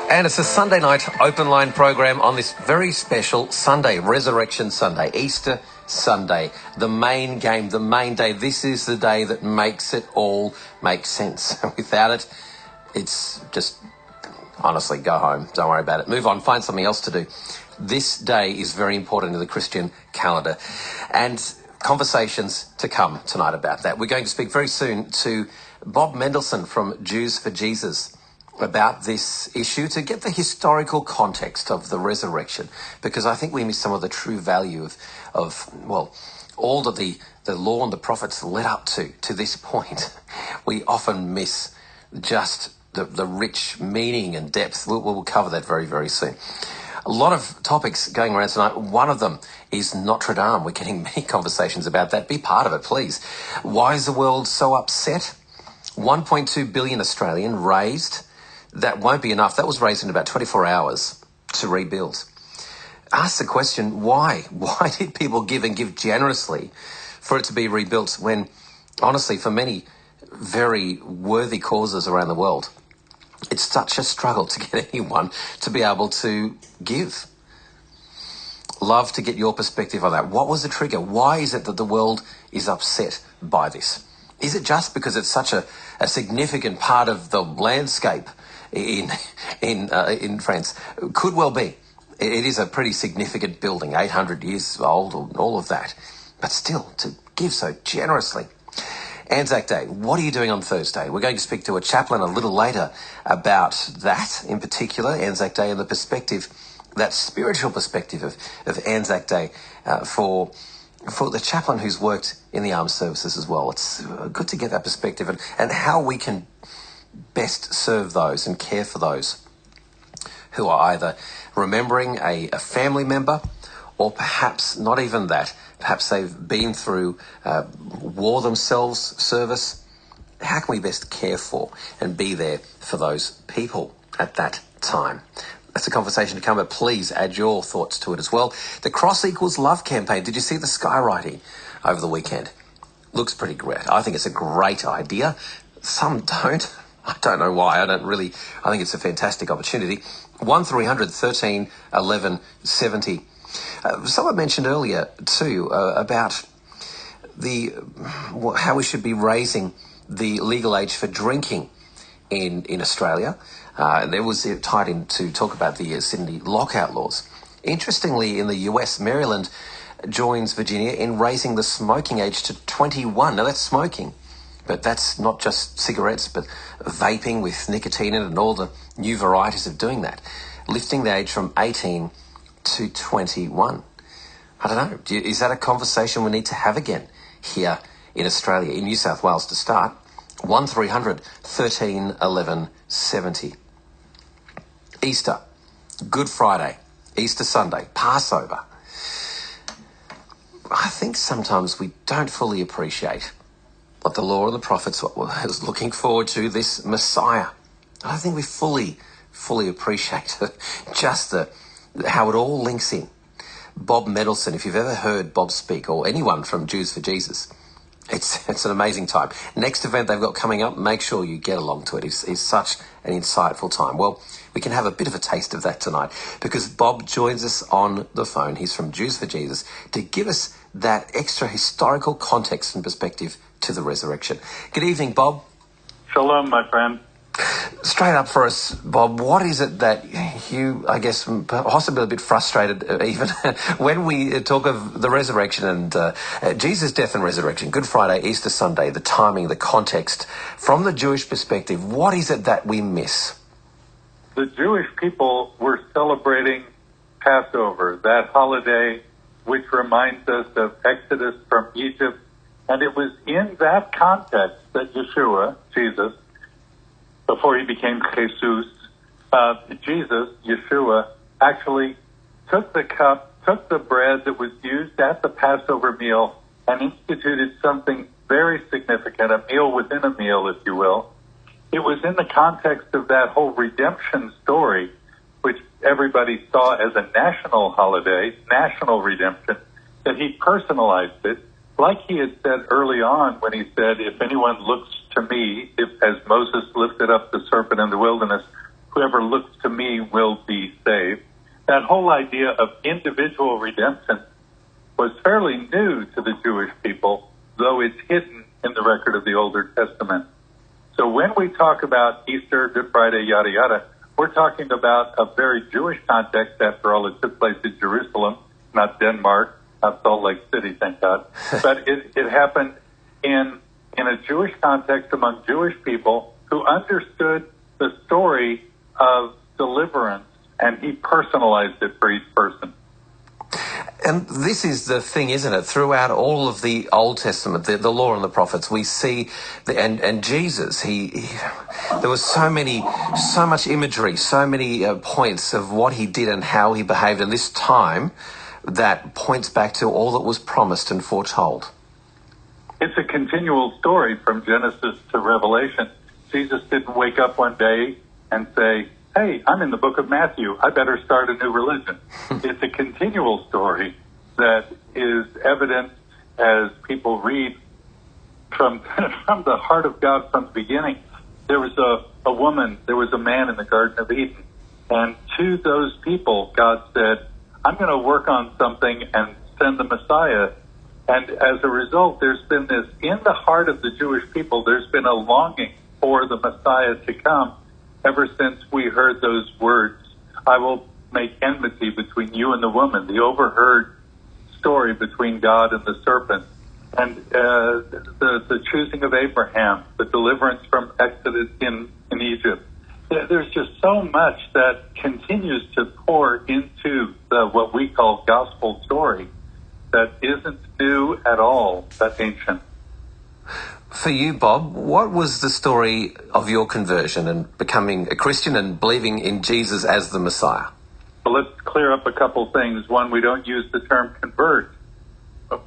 And it's a Sunday night open line program on this very special Sunday, Resurrection Sunday, Easter Sunday, the main game, the main day. This is the day that makes it all make sense. Without it, it's just, honestly, go home. Don't worry about it. Move on. Find something else to do. This day is very important to the Christian calendar. And conversations to come tonight about that. We're going to speak very soon to Bob Mendelsohn from Jews for Jesus about this issue to get the historical context of the resurrection, because I think we miss some of the true value of all that the law and the prophets led up to this point. We often miss just the rich meaning and depth. We'll cover that very, very soon. A lot of topics going around tonight. One of them is Notre Dame. We're getting many conversations about that. Be part of it, please. Why is the world so upset? 1.2 billion Australian raised. That won't be enough. That was raised in about 24 hours to rebuild. Ask the question, why? Why did people give and give generously for it to be rebuilt when, honestly, for many very worthy causes around the world, it's such a struggle to get anyone to be able to give? Love to get your perspective on that. What was the trigger? Why is it that the world is upset by this? Is it just because it's such a significant part of the landscape in France? Could well be. It is a pretty significant building, 800 years old, all of that. But still, to give so generously. Anzac Day, what are you doing on Thursday? We're going to speak to a chaplain a little later about that, in particular, Anzac Day, and the perspective, that spiritual perspective of Anzac Day for the chaplain who's worked in the armed services as well. It's good to get that perspective and how we can best serve those and care for those who are either remembering a family member, or perhaps not even that. Perhaps they've been through war themselves, service. How can we best care for and be there for those people at that time? That's a conversation to come, but please add your thoughts to it as well. The Cross Equals Love campaign. Did you see the skywriting over the weekend? Looks pretty great. I think it's a great idea. Some don't. I don't know why. I think it's a fantastic opportunity. 1300 13 11 70. Someone mentioned earlier too about how we should be raising the legal age for drinking in Australia. There was tied in to talk about the Sydney lockout laws. Interestingly, in the US, Maryland joins Virginia in raising the smoking age to 21. Now that's smoking, but that's not just cigarettes, but vaping with nicotine in it and all the new varieties of doing that. Lifting the age from 18 to 21. I don't know. Is that a conversation we need to have again here in Australia, in New South Wales to start? 1300 13 11 70. Easter, Good Friday, Easter Sunday, Passover. I think sometimes we don't fully appreciate what the law and the prophets was looking forward to, this Messiah. I don't think we fully appreciate just how it all links in. Bob Mendelsohn, if you've ever heard Bob speak, or anyone from Jews for Jesus, it's an amazing time. Next event they've got coming up, make sure you get along to it. It's such an insightful time. Well, we can have a bit of a taste of that tonight because Bob joins us on the phone. He's from Jews for Jesus to give us that extra historical context and perspective to the resurrection. Good evening, Bob. Shalom, my friend. Straight up for us, Bob, what is it that you, I guess, possibly a bit frustrated even when we talk of the resurrection and Jesus' death and resurrection, Good Friday, Easter Sunday, the timing, the context, from the Jewish perspective, what is it that we miss? The Jewish people were celebrating Passover, that holiday which reminds us of Exodus from Egypt, and it was in that context that Yeshua, Jesus, before he became Jesus, Yeshua, actually took the cup, took the bread that was used at the Passover meal, and instituted something very significant, a meal within a meal, if you will. It was in the context of that whole redemption story, which everybody saw as a national holiday, national redemption, that he personalized it, like he had said early on when he said, if anyone looks to me, as Moses lifted up the serpent in the wilderness, whoever looks to me will be saved. That whole idea of individual redemption was fairly new to the Jewish people, though it's hidden in the record of the Older Testament. So when we talk about Easter, Good Friday, yada, yada, we're talking about a very Jewish context. After all, it took place in Jerusalem, not Denmark, not Salt Lake City, thank God. But it happened in a Jewish context among Jewish people who understood the story of deliverance, and he personalized it for each person. And this is the thing, isn't it? Throughout all of the Old Testament, the law and the prophets, we see, and Jesus, there was so much imagery, so many points of what he did and how he behaved in this time that points back to all that was promised and foretold. It's a continual story from Genesis to Revelation. Jesus didn't wake up one day and say, hey, I'm in the book of Matthew, I better start a new religion. It's a continual story that is evident as people read from the heart of God from the beginning. There was a woman, there was a man in the Garden of Eden, and to those people, God said, I'm going to work on something and send the Messiah. And as a result, there's been this, in the heart of the Jewish people, there's been a longing for the Messiah to come. Ever since we heard those words, I will make enmity between you and the woman, the overheard story between God and the serpent, and the choosing of Abraham, the deliverance from Exodus in Egypt. There's just so much that continues to pour into what we call gospel story that isn't new at all, but ancient. For you, Bob, what was the story of your conversion and becoming a Christian and believing in Jesus as the Messiah? Well, let's clear up a couple things. One, we don't use the term convert,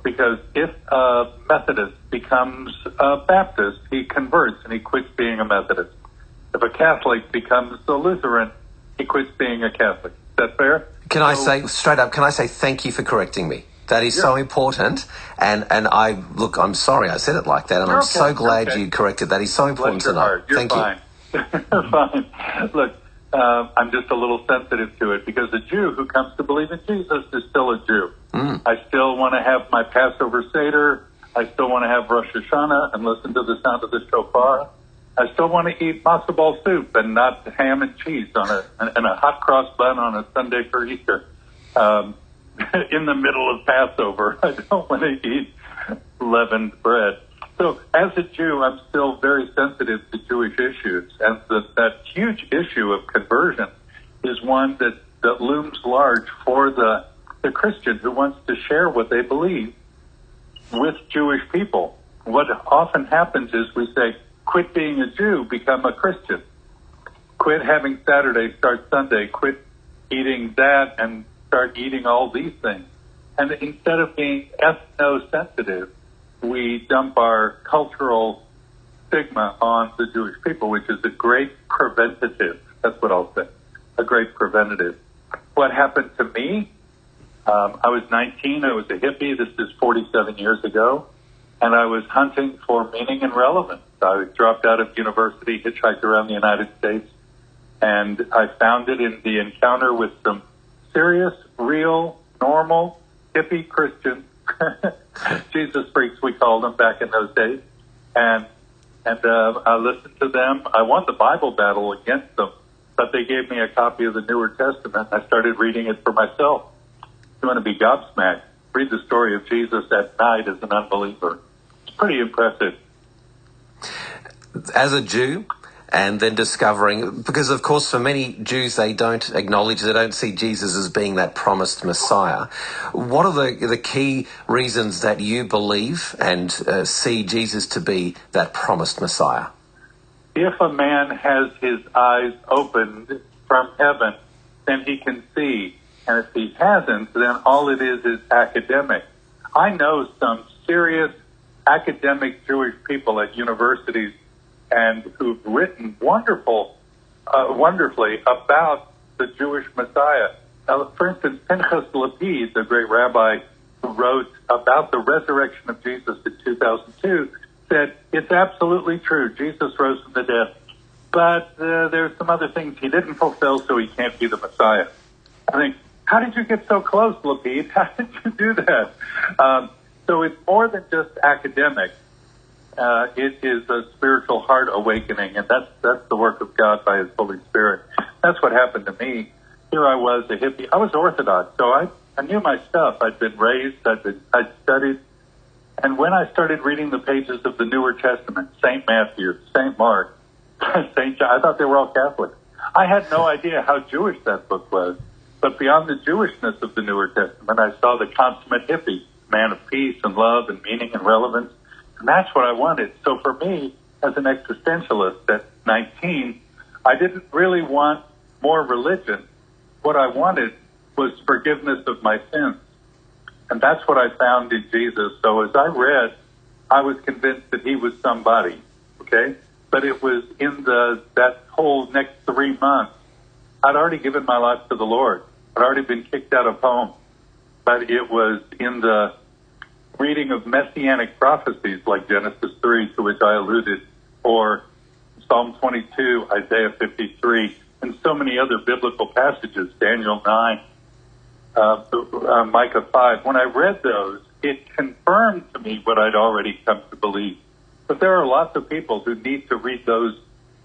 because if a Methodist becomes a Baptist, he converts and he quits being a Methodist. If a Catholic becomes a Lutheran, he quits being a Catholic. Is that fair? I say, straight up, thank you for correcting me? That is so important, and I'm sorry I said it like that, and I'm so glad you corrected that. It's so important to know. Thank you. You're fine. Look, I'm just a little sensitive to it, because a Jew who comes to believe in Jesus is still a Jew. I still want to have my Passover Seder. I still want to have Rosh Hashanah and listen to the sound of the shofar. I still want to eat matzo ball soup and not ham and cheese and a hot cross bun on a Sunday for Easter. In the middle of Passover, I don't want to eat leavened bread. So as a Jew, I'm still very sensitive to Jewish issues, and that huge issue of conversion is one that looms large for the Christian who wants to share what they believe with Jewish people. What often happens is we say, quit being a Jew, become a Christian. Quit having Saturday, start Sunday. Quit eating that and start eating all these things. And instead of being ethno-sensitive, we dump our cultural stigma on the Jewish people, which is a great preventative. That's what I'll say, a great preventative. What happened to me? I was 19. I was a hippie. This is 47 years ago. And I was hunting for meaning and relevance. I dropped out of university, hitchhiked around the United States, and I found it in the encounter with some serious, real, normal, hippie Christians, Jesus freaks we called them back in those days, and I listened to them. I won the Bible battle against them, but they gave me a copy of the Newer Testament. I started reading it for myself. You want to be gobsmacked? Read the story of Jesus at night as an unbeliever. It's pretty impressive. As a Jew, and then discovering, because of course for many Jews they don't see Jesus as being that promised Messiah. What are the key reasons that you believe and see Jesus to be that promised Messiah? If a man has his eyes opened from heaven, then he can see. And if he hasn't, then all it is academic. I know some serious academic Jewish people at universities and who've written wonderfully about the Jewish Messiah. For instance, Pinchas Lapid, the great rabbi who wrote about the resurrection of Jesus in 2002, said, it's absolutely true. Jesus rose from the dead. but there's some other things he didn't fulfill, so he can't be the Messiah. I think, how did you get so close, Lapid? How did you do that? So it's more than just academic. It is a spiritual heart awakening, and that's the work of God by His Holy Spirit. That's what happened to me. Here I was, a hippie. I was Orthodox, so I knew my stuff. I'd been raised, I'd studied. And when I started reading the pages of the Newer Testament, St. Matthew, St. Mark, St. John, I thought they were all Catholic. I had no idea how Jewish that book was. But beyond the Jewishness of the Newer Testament, I saw the consummate hippie, man of peace and love and meaning and relevance. And that's what I wanted. So for me, as an existentialist at 19, I didn't really want more religion. What I wanted was forgiveness of my sins. And that's what I found in Jesus. So as I read, I was convinced that He was somebody, okay? But it was in that whole next 3 months, I'd already given my life to the Lord. I'd already been kicked out of home. But it was in the reading of messianic prophecies like Genesis 3, to which I alluded, or Psalm 22, Isaiah 53, and so many other biblical passages, Daniel 9, Micah 5. When I read those, it confirmed to me what I'd already come to believe. But there are lots of people who need to read those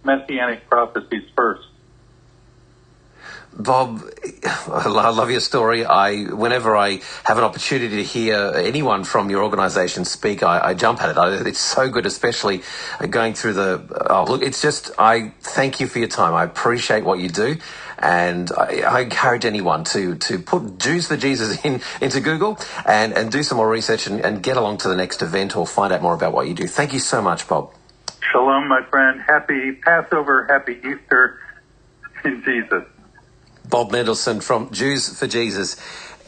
messianic prophecies first. Bob, I love your story. Whenever I have an opportunity to hear anyone from your organisation speak, I jump at it. It's so good, especially going through I thank you for your time. I appreciate what you do. And I encourage anyone to put Jews for Jesus into Google and do some more research and get along to the next event or find out more about what you do. Thank you so much, Bob. Shalom, my friend. Happy Passover, happy Easter in Jesus. Bob Mendelsohn from Jews for Jesus.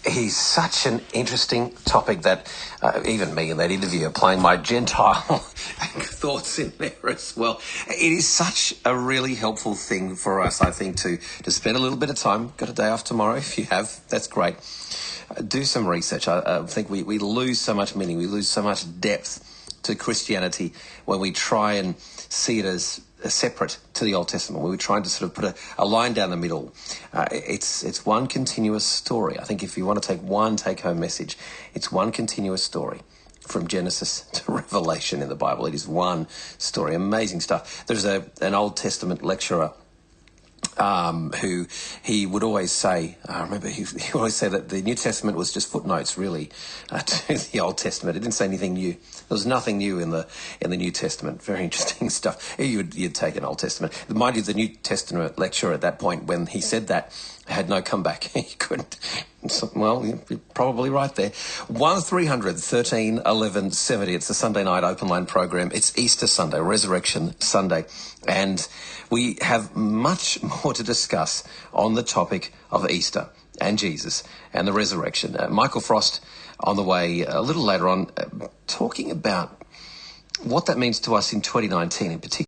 He's such an interesting topic that even me in that interview are playing my Gentile thoughts in there as well. It is such a really helpful thing for us, I think, to spend a little bit of time. Got a day off tomorrow if you have. That's great. Do some research. I think we lose so much meaning. We lose so much depth to Christianity when we try and see it as separate to the Old Testament, where we're trying to sort of put a line down the middle. It's one continuous story. I think if you want to take one take-home message, it's one continuous story from Genesis to Revelation in the Bible. It is one story. Amazing stuff. There's an Old Testament lecturer who he would always say, I remember he would always say that the New Testament was just footnotes, really, to the Old Testament. It didn't say anything new. There was nothing new in the New Testament. Very interesting stuff. You'd take an Old Testament. Mind you, the New Testament lecturer at that point, when he said that, had no comeback. He couldn't. Well, you're probably right there. 1300 13 11 70. It's the Sunday night open line program. It's Easter Sunday, Resurrection Sunday. And we have much more to discuss on the topic of Easter and Jesus and the resurrection. Michael Frost on the way a little later on, talking about what that means to us in 2019 in particular.